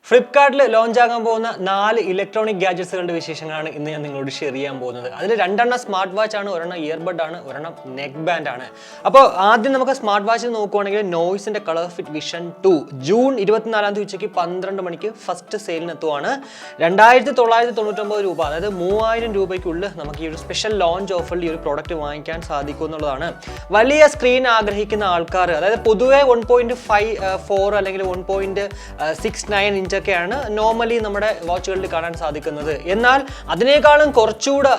Flipkart launch ആകാൻ പോകുന്ന 4 electronic ഗാഡ്ജറ്റ്സുകളുടെ വിശേഷങ്ങളാണ് ഇന്ന് ഞാൻ നിങ്ങളോട് ഷെയർ ചെയ്യാൻ പോകുന്നത്. അതിൽ രണ്ടെണ്ണം സ്മാർട്ട് വാച്ച് ആണ്, ഒരെണ്ണം ഇയർബഡ് ആണ്, ഒരെണ്ണം നെക്ക് ബാൻഡ് ആണ്. അപ്പോൾ ആദ്യം നമുക്ക് സ്മാർട്ട് വാച്ച് നോക്കുകയാണെങ്കിൽ നോയ്സിന്റെ കളർ ഫിറ്റ് വിഷൻ 2 ജൂൺ 24 ഉച്ചയ്ക്ക് 12 മണിക്ക് ഫസ്റ്റ് സെയിലിന് എത്തുവാണ്. 2999 രൂപ, അതായത് 3000 രൂപയ്ക്കുള്ളിൽ നമുക്ക് ഈ ഒരു സ്പെഷ്യൽ ലോഞ്ച് ഓഫറിൽ ഈ ഒരു പ്രോഡക്റ്റ് വാങ്ങിക്കാൻ സാധിക്കും എന്നുള്ളതാണ്. വലിയ സ്ക്രീൻ ആഗ്രഹിക്കുന്ന ആൾക്കാർ, അതായത് പൊതുവെ 1.54 അല്ലെങ്കിൽ 1.69 ഇഞ്ച് ഒക്കെയാണ് നോർമലി നമ്മുടെ വാച്ചുകളിൽ കാണാൻ സാധിക്കുന്നത്. എന്നാൽ അതിനേക്കാളും കുറച്ചുകൂടെ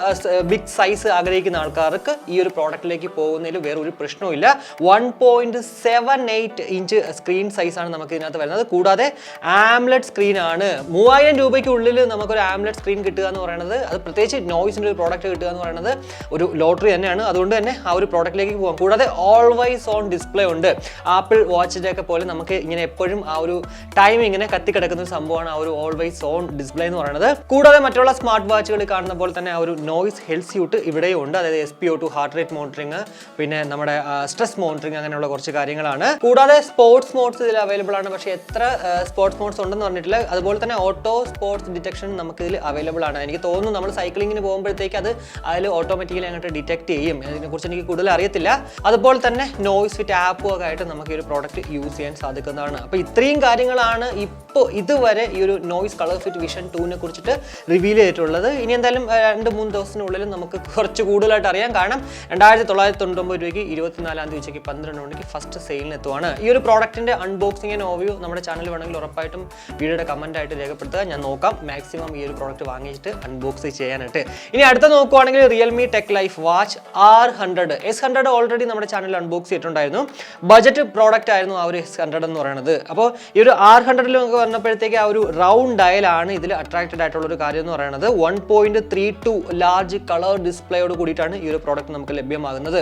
ബിഗ് സൈസ് ആഗ്രഹിക്കുന്ന ആൾക്കാർക്ക് ഈ ഒരു പ്രോഡക്റ്റിലേക്ക് പോകുന്നതിൽ വേറെ ഒരു പ്രശ്നവുമില്ല. 1.78 ഇഞ്ച് സ്ക്രീൻ സൈസാണ് നമുക്ക് ഇതിനകത്ത് വരുന്നത്. കൂടാതെ ആംലെറ്റ് സ്ക്രീൻ ആണ്. 3000 രൂപയ്ക്കുള്ളിൽ നമുക്കൊരു ആംലെറ്റ് സ്ക്രീൻ കിട്ടുക എന്ന് പറയുന്നത്, അത് പ്രത്യേകിച്ച് നോയ്സിൻ്റെ ഒരു പ്രോഡക്റ്റ് കിട്ടുക എന്ന് പറയുന്നത് ഒരു ലോട്ടറി തന്നെയാണ്. അതുകൊണ്ട് തന്നെ ആ ഒരു പ്രോഡക്റ്റിലേക്ക് പോകാം. കൂടാതെ ഓൾവൈസ് ഓൺ ഡിസ്പ്ലേ ഉണ്ട്. ആപ്പിൾ വാച്ചിൻ്റെ ഒക്കെ പോലെ നമുക്ക് ഇങ്ങനെ എപ്പോഴും ആ ഒരു ടൈം ഇങ്ങനെ കത്തിക്കിടക്കുന്ന സംഭവമാണ് ആ ഒരു ഓൾവൈസ് ഓൺ ഡിസ്പ്ലേ എന്ന് പറയുന്നത്. കൂടാതെ മറ്റുള്ള സ്മാർട്ട് വാച്ചുകളിൽ കാണുന്ന പോലെ തന്നെ ആ ഒരു നോയ്സ് ഹെൽത്ത് സ്യൂട്ട് ഇവിടെയും ഉണ്ട്. അതായത് SpO2 ഹാർട്ട് റേറ്റ് മോണിറ്ററിങ്, പിന്നെ നമ്മുടെ സ്ട്രെസ് മോണിറ്ററിങ്, അങ്ങനെയുള്ള കുറച്ച് കാര്യങ്ങളാണ്. കൂടാതെ സ്പോർട്സ് മോഡ്സ് ഇതിൽ അവൈലബിൾ ആണ്. പക്ഷേ എത്ര സ്പോർട്സ് മോഡ്സ് ഉണ്ടെന്ന് പറഞ്ഞിട്ടില്ല. അതുപോലെ തന്നെ ഓട്ടോ സ്പോർട്സ് ഡിറ്റക്ഷൻ നമുക്ക് ഇതിൽ അവൈലബിൾ ആണ്. എനിക്ക് തോന്നുന്നു നമ്മൾ സൈക്ലിങ്ങിന് പോകുമ്പോഴത്തേക്ക് അത് അതിൽ ഓട്ടോമാറ്റിക്കലി അങ്ങോട്ട് ഡിറ്റക്ട് ചെയ്യും. ഇതിനെക്കുറിച്ച് എനിക്ക് കൂടുതൽ അറിയത്തില്ല. അതുപോലെ തന്നെ നോയ്സ് ഫിറ്റ് ആപ്പും ഒക്കെ ആയിട്ട് നമുക്ക് ഈ ഒരു പ്രോഡക്റ്റ് യൂസ് ചെയ്യാൻ സാധിക്കുന്നതാണ്. അപ്പോൾ ഇത്രയും കാര്യങ്ങളാണ് ഇപ്പോൾ ഇതുവരെ ഈ ഒരു നോയ്സ് കളർ ഫിറ്റ് വിഷൻ 2നെ കുറിച്ചിട്ട് റിവീൽ ചെയ്തിട്ടുള്ളത്. ഇനി എന്തായാലും 2-3 ദിവസത്തിനുള്ളിൽ നമുക്ക് കുറച്ച് കൂടുതലായിട്ട് അറിയാം. കാരണം 2999 രൂപയ്ക്ക് 24 ഉച്ചയ്ക്ക് 12 മണിക്ക് ഫസ്റ്റ് സെയിലിന് എത്തുവാണ്. ഈ ഒരു പ്രോഡക്റ്റിന്റെ അൺബോക്സിംഗ് ആൻഡ് ഓവ്യൂ നമ്മുടെ ചാനൽ വേണമെങ്കിൽ ഉറപ്പായിട്ടും വീഡിയോയുടെ കമന്റ് ആയിട്ട് രേഖപ്പെടുത്തുക. ഞാൻ നോക്കാം മാക്സിമം ഈ ഒരു പ്രോഡക്റ്റ് വാങ്ങിച്ചിട്ട് അൺബോക്സ് ചെയ്യാനായിട്ട്. ഇനി അടുത്ത നോക്കുവാണെങ്കിൽ Realme ടെക്ലൈഫ് watch R100 S100 already നമ്മുടെ ചാനലിൽ അൺബോക്സ് ചെയ്തിട്ടുണ്ടായിരുന്നു. ബജറ്റ് പ്രോഡക്റ്റ് ആയിരുന്നു ആ ഒരു S100 എന്ന് പറയുന്നത്. അപ്പോൾ ഈ ഒരു R100 വന്നപ്പോഴത്തേക്ക് ആ ഒരു റൗണ്ട് ഡയലാണ് ഇതിൽ അട്രാക്റ്റഡ് ആയിട്ടുള്ള ഒരു കാര്യം എന്ന് പറയുന്നത്. 1.32 ലാർജ് കളർ ഡിസ്പ്ലേയോട് കൂടിയിട്ടാണ് ഈ ഒരു പ്രോഡക്റ്റ് നമുക്ക് ലഭ്യമാകുന്നത്.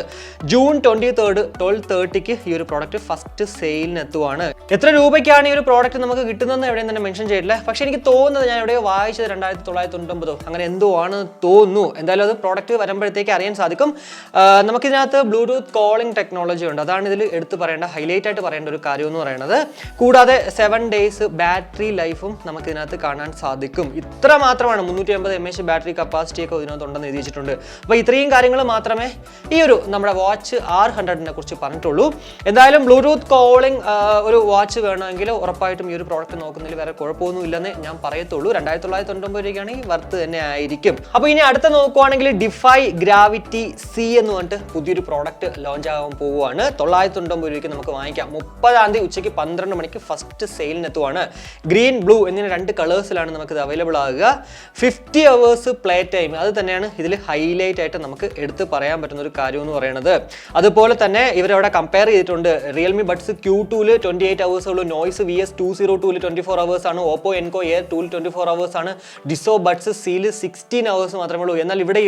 ജൂൺ 23 12:30 ഈ ഒരു പ്രോഡക്റ്റ് ഫസ്റ്റ് സെയിലിന് എത്തുവാണ്. എത്ര രൂപയ്ക്കാണ് ഈ ഒരു പ്രോഡക്റ്റ് നമുക്ക് കിട്ടുന്നതെന്ന് എവിടെയും തന്നെ മെൻഷൻ ചെയ്തിട്ടില്ല. പക്ഷേ എനിക്ക് തോന്നുന്നത്, ഞാൻ എവിടെയോ വായിച്ചത് 2999 അങ്ങനെ എന്തോ ആണ് തോന്നുന്നു. എന്തായാലും അത് പ്രോഡക്റ്റ് വരുമ്പോഴത്തേക്ക് അറിയാൻ സാധിക്കും. നമുക്കിതിനകത്ത് ബ്ലൂടൂത്ത് കോളിംഗ് ടെക്നോളജി ഉണ്ട്. അതാണ് ഇതിൽ എടുത്ത് പറയേണ്ട, ഹൈലൈറ്റ് ആയിട്ട് പറയേണ്ട ഒരു കാര്യം എന്ന് പറയുന്നത്. കൂടാതെ 7 days ബാറ്ററി ലൈഫും നമുക്ക് ഇതിനകത്ത് കാണാൻ സാധിക്കും. ഇത്ര മാത്രമാണ്. 350 mAh ബാറ്ററി കപ്പാസിറ്റി ഒക്കെ ഇതിനകത്ത് ഉണ്ടെന്ന് എഴുതി വെച്ചിട്ടുണ്ട്. അപ്പോൾ ഇത്രയും കാര്യങ്ങൾ മാത്രമേ ഈ ഒരു നമ്മുടെ വാച്ച് R100നെ കുറിച്ച് പറഞ്ഞിട്ടുള്ളൂ. എന്തായാലും ബ്ലൂടൂത്ത് കോളിംഗ് ഒരു വാച്ച് വേണമെങ്കിൽ ഉറപ്പായിട്ടും ഈ ഒരു പ്രോഡക്റ്റ് നോക്കുന്നതിൽ വേറെ കുഴപ്പമൊന്നും ഇല്ലെന്ന് ഞാൻ പറയത്തുള്ളൂ. 2999 രൂപയ്ക്കാണെങ്കിൽ വർത്ത് തന്നെ ആയിരിക്കും. അപ്പോൾ ഇനി അടുത്ത നോക്കുവാണെങ്കിൽ ഡിഫൈ ഗ്രാവിറ്റി C എന്ന് പറഞ്ഞിട്ട് പുതിയൊരു പ്രോഡക്റ്റ് ലോഞ്ച് ആകാൻ പോവുകയാണ്. 999 രൂപയ്ക്ക് നമുക്ക് വാങ്ങിക്കാം. 30 ഉച്ചയ്ക്ക് 12 മണിക്ക് ഫസ്റ്റ് സെയിലിന് എത്തുവാണ്. ഗ്രീൻ, ബ്ലൂ എന്നിങ്ങനെ 2 കളേഴ്സിലാണ് നമുക്കിത് അവൈലബിൾ ആകുക. 50 hours പ്ലേ ടൈം, അത് തന്നെയാണ് ഇതിൽ ഹൈലൈറ്റ് ആയിട്ട് നമുക്ക് എടുത്ത് പറയാൻ പറ്റുന്ന ഒരു കാര്യം എന്ന് പറയുന്നത്. അതുപോലെ തന്നെ ഇവരവിടെ കമ്പയർ ചെയ്തിട്ടുണ്ട്. റിയൽമി ബഡ്സ് Q2 28 hours ഉള്ളൂ. നോയ്സ് VS202 24 hours ആണ്. ഓപ്പോ എൻകോ എയർ 24 hours ആണ്. ഡിസോ ബഡ്സ് സീൽ 16 hours മാത്രമേ ഉള്ളൂ. എന്നാൽ ഇവിടെ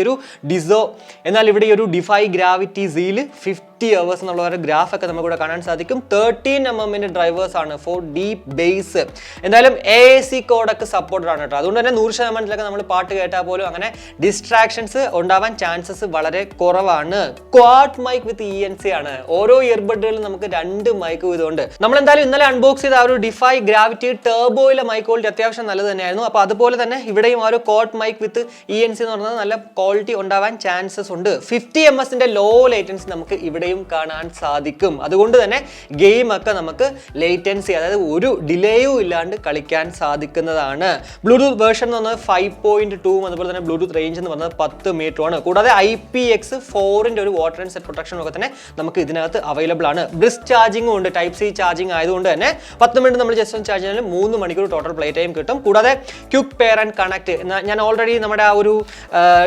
ഈ ഒരു ഡിഫൈ ഗ്രാവിറ്റി സീൽ 50 hours എന്നുള്ള ഒരു ഗ്രാഫ് ഒക്കെ നമുക്കിവിടെ കാണാൻ സാധിക്കും. 13mm ഡ്രൈവേഴ്സ് ആണ് ഫോർ ഡീപ് ബേസ്. എന്തായാലും AAC കോഡൊക്കെ സപ്പോർട്ടഡ് ആണ് കേട്ടോ. അതുകൊണ്ട് തന്നെ 100% നമ്മൾ പാട്ട് കേട്ടാൽ പോലും അങ്ങനെ ഡിസ്ട്രാക്ഷൻസ് ഉണ്ടാവാൻ ചാൻസസ് വളരെ കുറവാണ്. ക്വാഡ് മൈക്ക് വിത്ത് ENC ആണ്. ഓരോ ഇയർബഡുകളിലും നമുക്ക് 2 മൈക്ക് ഇതുണ്ട്. നമ്മൾ എന്തായാലും ഇന്നലെ അൺബോക്സ് ചെയ്ത ആ ഒരു ഡിഫൈ ഗ്രാവിറ്റി ടർബോയിലെ മൈക്ക് ക്വാളിറ്റി അത്യാവശ്യം നല്ലത് തന്നെയായിരുന്നു. അപ്പോൾ അതുപോലെ തന്നെ ഇവിടെയും ആ ഒരു ക്വാഡ് മൈക്ക് വിത്ത് ENC എന്ന് പറയുന്നത് നല്ല ക്വാളിറ്റി ഉണ്ടാവാൻ ചാൻസസ് ഉണ്ട്. 50 ms ലോ ലേറ്റൻസി നമുക്ക് ഇവിടെയും കാണാൻ സാധിക്കും. അതുകൊണ്ട് തന്നെ ഗെയിം ഒക്കെ നമുക്ക് ലേറ്റൻസി, അതായത് ഒരു ഡിലേയും ഇല്ലാണ്ട് കളിക്കാൻ സാധിക്കുന്നതാണ്. ബ്ലൂടൂത്ത് വേർഷൻ എന്ന് പറഞ്ഞത് 5.2, അതുപോലെ തന്നെ ബ്ലൂടൂത്ത് റേഞ്ച് എന്ന് പറഞ്ഞത് 10 മീറ്ററാണ്. കൂടാതെ IPX4 ഒരു വാട്ടർ ആൻഡ് സെറ്റ് പ്രൊട്ടക്ഷനും ഒക്കെ തന്നെ നമുക്ക് ഇതിനകത്ത് അവൈലബിൾ ആണ്. ബ്രിസ്ക് ചാർജിങ്ങും ഉണ്ട്. Type C ചാർജിങ് ആയതുകൊണ്ട് തന്നെ 10 മിനിറ്റ് നമ്മൾ ജസ്റ്റ് ഒന്ന് ചാർജ് ചെയ്താൽ 3 മണിക്കൂർ ടോട്ടൽ പ്ലേ ടൈം കിട്ടും. കൂടാതെ ക്വിക്ക് പെയർ ആൻഡ് കണക്ട്, ഞാൻ ഓൾറെഡി നമ്മുടെ ആ ഒരു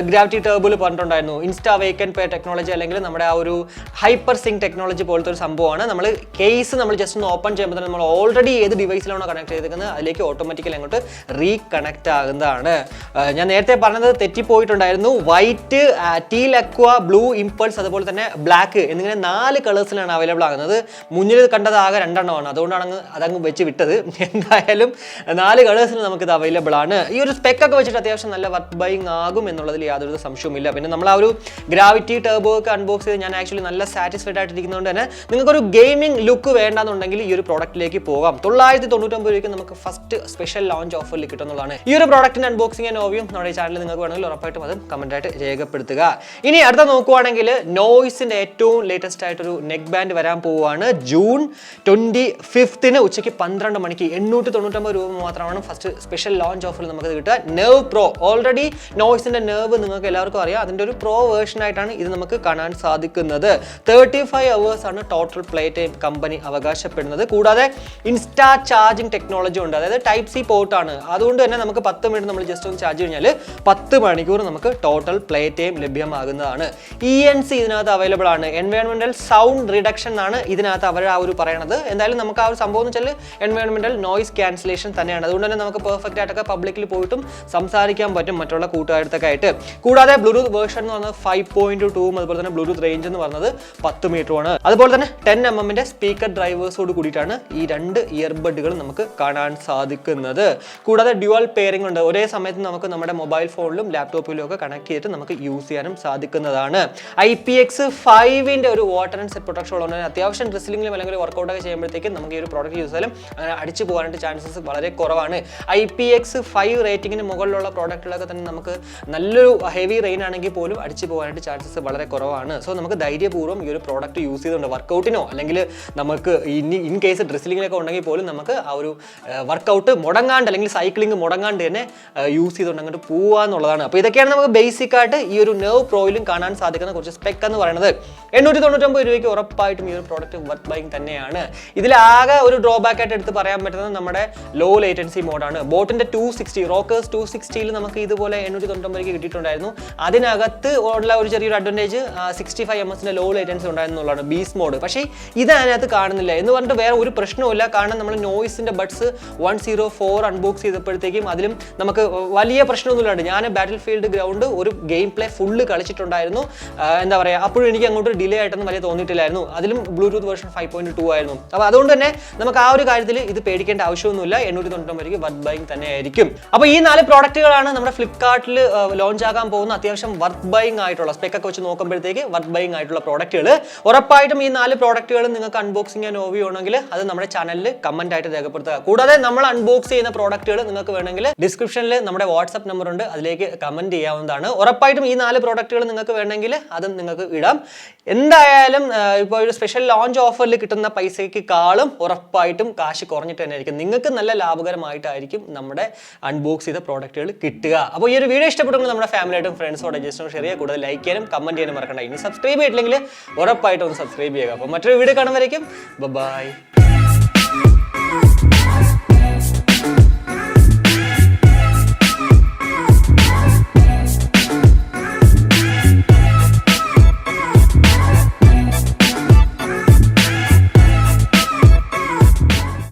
ഗ്രാവിറ്റി ടർബോയിൽ പറഞ്ഞിട്ടുണ്ടായിരുന്നു. ഇൻസ്റ്റാ വേക്കൻ പെയർ ടെക്നോളജി അല്ലെങ്കിൽ നമ്മുടെ ആ ഒരു ഹൈപ്പർ സിങ്ക് ടെക്നോളജി പോലത്തെ ഒരു സംഭവമാണ്. നമ്മൾ കേസ് നമ്മൾ ജസ്റ്റ് ഒന്ന് ഓപ്പൺ ചെയ്യുമ്പോൾ തന്നെ നമ്മൾ ഓൾറെഡി ഏത് ഡിവൈസിലാണോ കണക്ട് ചെയ്തിരിക്കുന്നത് അതിലേക്ക് ഓട്ടോമാറ്റിക്കലി അങ്ങോട്ട് റീകണക്ട് ആകുന്നതാണ്. ഞാൻ നേരത്തെ പറഞ്ഞത് തെറ്റിപ്പോയിട്ടുണ്ടായിരുന്നു. White, teal aqua, blue impulse, അതുപോലെ തന്നെ ബ്ലാക്ക് എന്നിങ്ങനെ 4 കളേഴ്സിലാണ് അവൈലബിൾ ആകുന്നത്. മുന്നിൽ കണ്ടത് ആകെ 2 എണ്ണമാണ്. അതുകൊണ്ടാണ് അതങ്ങ് വെച്ച് വിട്ടത്. എന്തായാലും 4 കളേഴ്സിൽ നമുക്കിത് അവൈലബിൾ ആണ്. ഈ ഒരു സ്പെക്ക് ഒക്കെ വെച്ചിട്ട് അത്യാവശ്യം നല്ല വർത്ത് ബൈങ് ആകും എന്നുള്ളതിൽ യാതൊരു സംശയവുമില്ല. പിന്നെ നമ്മൾ ആ ഒരു ഗ്രാവിറ്റി ടർബോ ഒക്കെ അൺബോക്സ് ചെയ്ത് ഞാൻ ആക്ച്വലി നല്ല സാറ്റിസ്ഫൈഡ് ആയിട്ടിരിക്കുന്നതുകൊണ്ട് തന്നെ നിങ്ങൾക്കൊരു ഗെയിമിംഗ് ലുക്ക് വേണ്ടെന്നുണ്ടെങ്കിൽ ഈ ഒരു പ്രോഡക്റ്റിലേക്ക് പോകാം. 999 രൂപയ്ക്ക് നമുക്ക് ഫസ്റ്റ് സ്പെഷ്യൽ ലോഞ്ച് ഓഫറിൽ കിട്ടുന്നതാണ്. ഈ ഒരു പ്രോഡക്റ്റിന്റെ അൺബോക്സിംഗ് ആൻഡ് ഓവിയും നമ്മുടെ ചാനലിൽ നിങ്ങൾക്ക് വേണമെങ്കിൽ ഉറപ്പായിട്ടും അതും കമന്റായിട്ട് രേഖപ്പെടുത്തുക. ഇനി അടുത്ത നോക്കുവാണെങ്കിൽ നോയ്സിന്റെ ഏറ്റവും ലേറ്റസ്റ്റ് ആയിട്ടൊരു നെക്ക് ബാൻഡ് വരാൻ പോവുകയാണ്. ജൂൺ 25 ഉച്ചയ്ക്ക് 12 മണിക്ക് 899 രൂപ മാത്രമാണ് ഫസ്റ്റ് സ്പെഷ്യൽ ലോഞ്ച് ഓഫറിൽ നമുക്ക് കിട്ടുക. നെർവ് പ്രോ, ഓൾറെഡി നോയ്സിന്റെ നെർവ് നിങ്ങൾക്ക് എല്ലാവർക്കും അറിയാം, അതിന്റെ ഒരു പ്രോ വേർഷൻ ആയിട്ടാണ് ഇത് നമുക്ക് കാണാൻ സാധിക്കുന്നത്. 35 hours ആണ് ടോട്ടൽ പ്ലേ ടൈം കമ്പനി അവകാശപ്പെടുന്നത്. കൂടാതെ ഇൻസ്റ്റാ ചാർജിങ് ടെക്നോളജി ഉണ്ട്, അതായത് ടൈപ്പ് സി പോർട്ടാണ്. അതുകൊണ്ട് തന്നെ നമുക്ക് 10 മിനിറ്റ് നമ്മൾ ജസ്റ്റ് ഒന്ന് ചാർജ് കഴിഞ്ഞാൽ 10 മണിക്കൂർ നമുക്ക് ടോട്ടൽ പ്ലേ ടൈം ലഭ്യമാകുന്നതാണ്. ENC ഇതിനകത്ത് അവൈലബിൾ ആണ്. എൻവയോൺമെന്റൽ സൗണ്ട് റിഡക്ഷൻ എന്നാണ് ഇതിനകത്ത് അവർ ആ ഒരു പറയണത്. എന്തായാലും നമുക്ക് ആ ഒരു സംഭവം എന്ന് വെച്ചാൽ എൻവയോൺമെന്റൽ നോയ്സ് ക്യാൻസലേഷൻ തന്നെയാണ്. അതുകൊണ്ട് തന്നെ നമുക്ക് പെർഫെക്റ്റ് ആയിട്ടൊക്കെ പബ്ലിക്കിൽ പോയിട്ടും സംസാരിക്കാൻ പറ്റും മറ്റുള്ള കൂട്ടുകാരത്തൊക്കെ ആയിട്ട്. കൂടാതെ ബ്ലൂടൂത്ത് വേർഷൻ എന്ന് പറഞ്ഞത് 5.2 അതുപോലെ തന്നെ ബ്ലൂടൂത്ത് റേഞ്ച് എന്ന് പറഞ്ഞത് 10 മീറ്ററുമാണ്. അതുപോലെ തന്നെ 10mm സ്പീക്കർ ഡ്രൈവേഴ്സോട് കൂടിയിട്ടാണ് ഈ 2 ഇയർബഡുകൾ നമുക്ക് കാണാൻ സാധിക്കുന്നത്. കൂടാതെ ഡ്യുവൽ പെയറിംഗ് ഉണ്ട്, ഒരേ സമയത്ത് നമുക്ക് നമ്മുടെ മൊബൈൽ ഫോണിലും ലാപ്ടോപ്പിലും ഒക്കെ കണക്ട് ചെയ്തിട്ട് നമുക്ക് യൂസ് ചെയ്യാനും സാധിക്കുന്നതാണ്. IPX5 ഒരു വാട്ടർ ആൻഡ് സെറ്റ് പ്രൊട്ടക്ഷൻ ഉള്ളതുകൊണ്ട് അത്യാവശ്യം ഡ്രസ്സിലിംഗിലും അല്ലെങ്കിൽ വർക്കൗട്ട് ഒക്കെ ചെയ്യുമ്പോഴത്തേക്കും നമുക്ക് ഈ ഒരു പ്രോഡക്റ്റ് യൂസ് ചെയ്യാനും അങ്ങനെ അടിച്ചു പോകാനായിട്ട് ചാൻസസ് വളരെ കുറവാണ്. IPX5 റേറ്റിംഗിന് മുകളിലുള്ള പ്രോഡക്റ്റുകളൊക്കെ തന്നെ നമുക്ക് നല്ലൊരു ഹെവി റെയിൻ ആണെങ്കിൽ പോലും അടിച്ചു പോകാനായിട്ട് ചാൻസസ് വളരെ കുറവാണ്. സോ നമുക്ക് ധൈര്യപൂർവ്വം ഈ ഒരു പ്രോഡക്റ്റ് യൂസ് ചെയ്തുകൊണ്ട് വർക്കൗട്ടിനോ അല്ലെങ്കിൽ നമുക്ക് ഇൻ കേസ് ഡ്രസ്സിലിംഗിലൊക്കെ ഉണ്ടെങ്കിൽ പോലും നമുക്ക് ആ ഒരു വർക്കൗട്ട് മുടങ്ങാണ്ട് അല്ലെങ്കിൽ സൈക്ലിംഗ് മുടങ്ങാണ്ട് തന്നെ യൂസ് ചെയ്തുകൊണ്ട് അങ്ങോട്ട് പോവാന്നുള്ളതാണ്. അപ്പോൾ ഇതൊക്കെയാണ് നമുക്ക് ബേസിക് ആയിട്ട് ഈ ഒരു നെർവ് പ്രോയിലും കാണാൻ സാധിക്കുന്ന കുറച്ച് സ്പെക്ക് എന്ന് പറയുന്നത്. 899 രൂപയ്ക്ക് ഉറപ്പായിട്ടും ഈ ഒരു പ്രോഡക്റ്റ് വർത്ത് ബൈങ് തന്നെയാണ്. ഇതിലാകെ ഒരു ഡ്രോബാക്ക് ആയിട്ട് എടുത്ത് പറയാൻ പറ്റുന്നത് നമ്മുടെ ലോ ലേറ്റൻസി മോഡാണ്. ബോട്ടിന്റെ 260 റോക്കേഴ്സ് 260 നമുക്ക് ഇതുപോലെ 899 കിട്ടിയിട്ടുണ്ടായിരുന്നു. അതിനകത്ത് ഉള്ള ഒരു ചെറിയൊരു അഡ്വാൻറ്റേജ് 65 ms ലോ ലേറ്റൻസി ഉണ്ടായിരുന്നുള്ളതാണ് ബീസ് മോഡ്. പക്ഷേ ഇത് അതിനകത്ത് കാണുന്നില്ല എന്ന് പറഞ്ഞിട്ട് വേറെ ഒരു പ്രശ്നവുമില്ല. കാരണം നമ്മൾ നോയ്സിന്റെ ബഡ്സ് 104 അൺബോക്സ് ചെയ്തപ്പോഴത്തേക്കും അതിലും നമുക്ക് വലിയ പ്രശ്നമൊന്നുമില്ലാണ്ട് ഞാൻ ബാറ്റിൽ ഫീൽഡ് ഗ്രൗണ്ട് ഒരു ഗെയിം പ്ലേ ഫുള്ള് കളിച്ചിട്ടുണ്ടായിരുന്നു. എന്താ പറയുക, അപ്പോഴും എനിക്ക് അങ്ങോട്ട് ഡിലേ ആയിട്ടൊന്നും വലിയ തോന്നിയിട്ടില്ലായിരുന്നു. അതിലും ബ്ലൂടൂത്ത് വേർഷൻ 5.2 ആയിരുന്നു. അപ്പോൾ അതുകൊണ്ട് തന്നെ നമുക്ക് ആ ഒരു കാര്യത്തിൽ ഇത് പേടിക്കേണ്ട ആവശ്യമൊന്നുമില്ല. 899 വർത്ത് ബൈങ് തന്നെയായിരിക്കും. അപ്പോൾ ഈ 4 പ്രോഡക്റ്റുകളാണ് നമ്മുടെ ഫ്ലിപ്കാർട്ടിൽ ലോഞ്ച് ആകാൻ പോകുന്ന അത്യാവശ്യം വർത്ത് ബൈങ് ആയിട്ടുള്ള സ്പെക്കൊക്കെ വെച്ച് നോക്കുമ്പോഴത്തേക്ക് വർത്ത് ബൈങ് ആയിട്ടുള്ള പ്രോഡക്റ്റുകൾ. ഉറപ്പായിട്ടും ഈ 4 പ്രോഡക്റ്റുകൾ നിങ്ങൾക്ക് അൺബോക്സിംഗ് ആൻഡ് ഓവി ആണെങ്കിൽ അത് നമ്മുടെ ചാനലിൽ കമന്റ് ആയിട്ട് രേഖപ്പെടുത്തുക. കൂടാതെ നമ്മൾ അൺബോക്സ് ചെയ്യുന്ന പ്രോഡക്റ്റുകൾ നിങ്ങൾക്ക് വേണമെങ്കിൽ ഡിസ്ക്രിപ്ഷനിൽ നമ്മുടെ വാട്സ്ആപ്പ് നമ്പർ ഉണ്ട്, അതിലേക്ക് കമന്റ് ചെയ്യാവുന്നതാണ്. ഉറപ്പായിട്ടും ഈ 4 പ്രോഡക്റ്റുകൾ നിങ്ങൾക്ക് വേണമെങ്കിൽ അതും നിങ്ങൾക്ക് ഇടാം. എന്തായാലും ഇപ്പോൾ ഒരു സ്പെഷ്യൽ ലോഞ്ച് ഓഫറിൽ കിട്ടുന്ന പൈസയ്ക്കാളും ഉറപ്പായിട്ടും കാശ് കുറഞ്ഞിട്ട് തന്നെ ആയിരിക്കും. നിങ്ങൾക്ക് നല്ല ലാഭകരമായിട്ടായിരിക്കും നമ്മുടെ അൺബോക്സ് ചെയ്ത പ്രോഡക്റ്റുകൾ കിട്ടുക. അപ്പോൾ ഈ ഒരു വീഡിയോ ഇഷ്ടപ്പെടുമ്പോൾ നമ്മുടെ ഫാമിലിയായിട്ടും ഫ്രണ്ട്സോടെ ജസ്റ്റ് ഷെയർ ചെയ്യുക. കൂടുതൽ ലൈക്ക് ചെയ്യാനും കമന്റ് ചെയ്യാനും മറക്കണ്ട. ഇനി സബ്സ്ക്രൈബ് ചെയ്തിട്ടില്ലെങ്കിൽ ഉറപ്പായിട്ടും ഒന്ന് സബ്സ്ക്രൈബ് ചെയ്യുക. അപ്പോൾ മറ്റൊരു വീഡിയോ കാണുമ്പോഴേക്കും ബൈ.